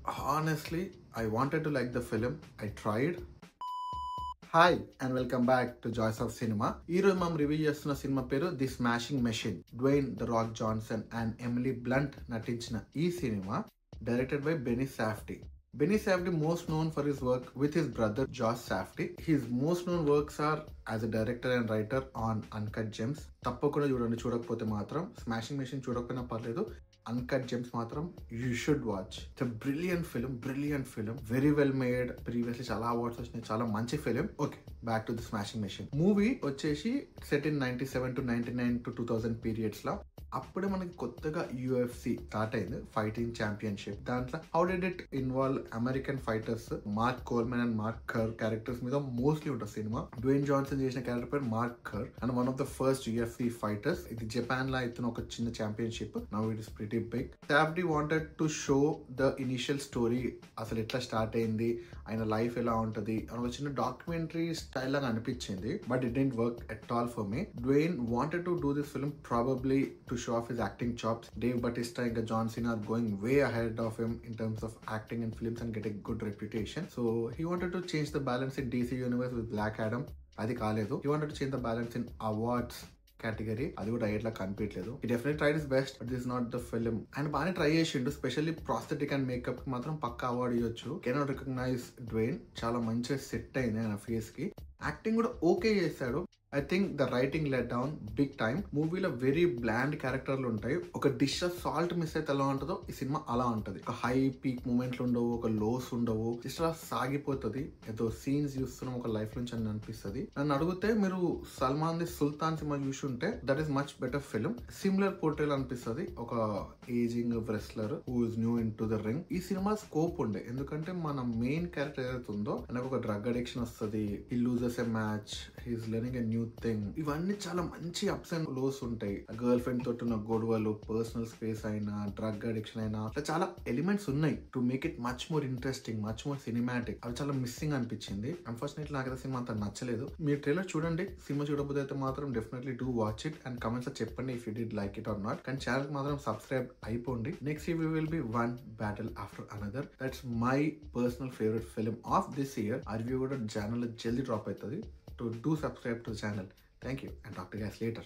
Honestly, I wanted to like the film. I tried. Hi and welcome back to joys of cinema. ఈ రోజు మనం review చేస్తున్న సినిమా పేరు the smashing machine. Dwayne the Rock Johnson and Emily Blunt నటించిన ఈ సినిమా directed by Benny Safdie. Benny Safdie most known for his work with his brother Josh Safdie. His most known works are as a director and writer on Uncut Gems. తప్పకుండా చూడండి, చూడకపోతే మాత్రం. Smashing machine చూడకపోయినా పర్లేదు, uncut gems మాత్రం you should watch. It's brilliant film, very well made. Previously చాలా awards వచ్చినాయి, చాలా మంచి film. Okay, back to the smashing machine. Movie వచ్చేసి set in 97 to 99 to 2000 periods లా. అప్పుడే మనకి కొత్తగా UFC స్టార్ట్ అయింది, ఫైటింగ్ ఛాంపియన్షిప్. దాంట్లో how did it involve American fighters Mark Coleman and Mark Kerr characters మీద మోస్ట్లీ ఉంటుంది సినిమా. డ్వేన్ జాన్సన్ చేసిన క్యారెక్టర్ పేరు mark Kerr and one of the first UFC fighters. ఇది జపాన్ లో అయితే ఒక చిన్న championship. Now it is pretty big. Safdie wanted to show the initial story, అసలు ఎట్లా స్టార్ట్ అయింది, ఆయన లైఫ్ ఎలా ఉంటది అని ఒక చిన్న డాక్యుమెంటరీ స్టైల్ లాగా అనిపించింది. But it didn't work at all for me. Dwayne wanted to do this film probably to show off his acting chops. Dave Bautista and John Cena are going way ahead of him in terms of acting in films and getting good reputation. So he wanted to change the balance in DC universe with Black Adam. అది కాలేదు. He wanted to change the balance in awards category. అది కూడా ఎట్లా కనిపించలేదు. ఈ definite tried is best, but this not the film. And బాగానే try చేసిండు, specially prosthetic and makeup కి మాత్రం పక్కా అవార్డు ఇవ్వచ్చు. Cannot recognise Dwayne. చాలా మంచిగా సెట్ అయింది ఆయన ఫేస్ కి. యాక్టింగ్ కూడా ఓకే చేశాడు. I think the writing let down big time. మూవీలో వెరీ బ్లాండ్ క్యారెక్టర్లు ఉంటాయి. ఒక డిష్ సాల్ట్ మిస్ అయితే ఎలా ఉంటుందో ఈ సినిమా అలా ఉంటది. ఒక హై పీక్ మూమెంట్లు ఉండవు, ఒక లోస్ ఉండవు, జస్ట్ అలా సాగిపోతుంది. ఏదో సీన్స్ చూస్తున్నాం ఒక లైఫ్ నుంచి అని అనిపిస్తుంది. నన్ను అడిగితే మీరు సల్మాన్ ది సుల్తాన్ సినిమా చూసి ఉంటే that is much better film. Similar portrayal అనిపిస్తుంది. ఒక ageing wrestler who is new in to the ring. ఈ సినిమా స్కోప్ ఉండే, ఎందుకంటే మన మెయిన్ క్యారెక్టర్ ఏదైతే ఉందో ఆయనకు ఒక డ్రగ్ అడిక్షన్ వస్తుంది. He loses a match, he is learning a new thing. ఇవన్నీ చాలా మంచి అప్స్ అండ్ లోస్ ఉంటాయి. గర్ల్ ఫ్రెండ్ తోటి ఉన్న గొడవలు, పర్సనల్ స్పేస్ అయినా, డ్రగ్ అడిక్షన్ అయినా, అట్లా చాలా ఎలిమెంట్స్ ఉన్నాయి to make it much more interesting, much more cinematic. అవి చాలా మిస్సింగ్ అనిపించింది. అన్ఫార్చునేట్లీ నాకైతే సినిమా అంత నచ్చలేదు. మీరు ట్రైలర్ చూడండి, సినిమా చూడకపోతే అయితే మాత్రం definitely do watch it and comments లో చెప్పండి if you did like it or not. కానీ ఛానల్ మాత్రం సబ్స్క్రైబ్ అయిపోండి. Next review will be one battle after another. That's my personal favourite film of this year. ఆ review కూడా channel జల్దీ drop అవుతుంది. To do subscribe to the channel. Thank you and talk to you guys later.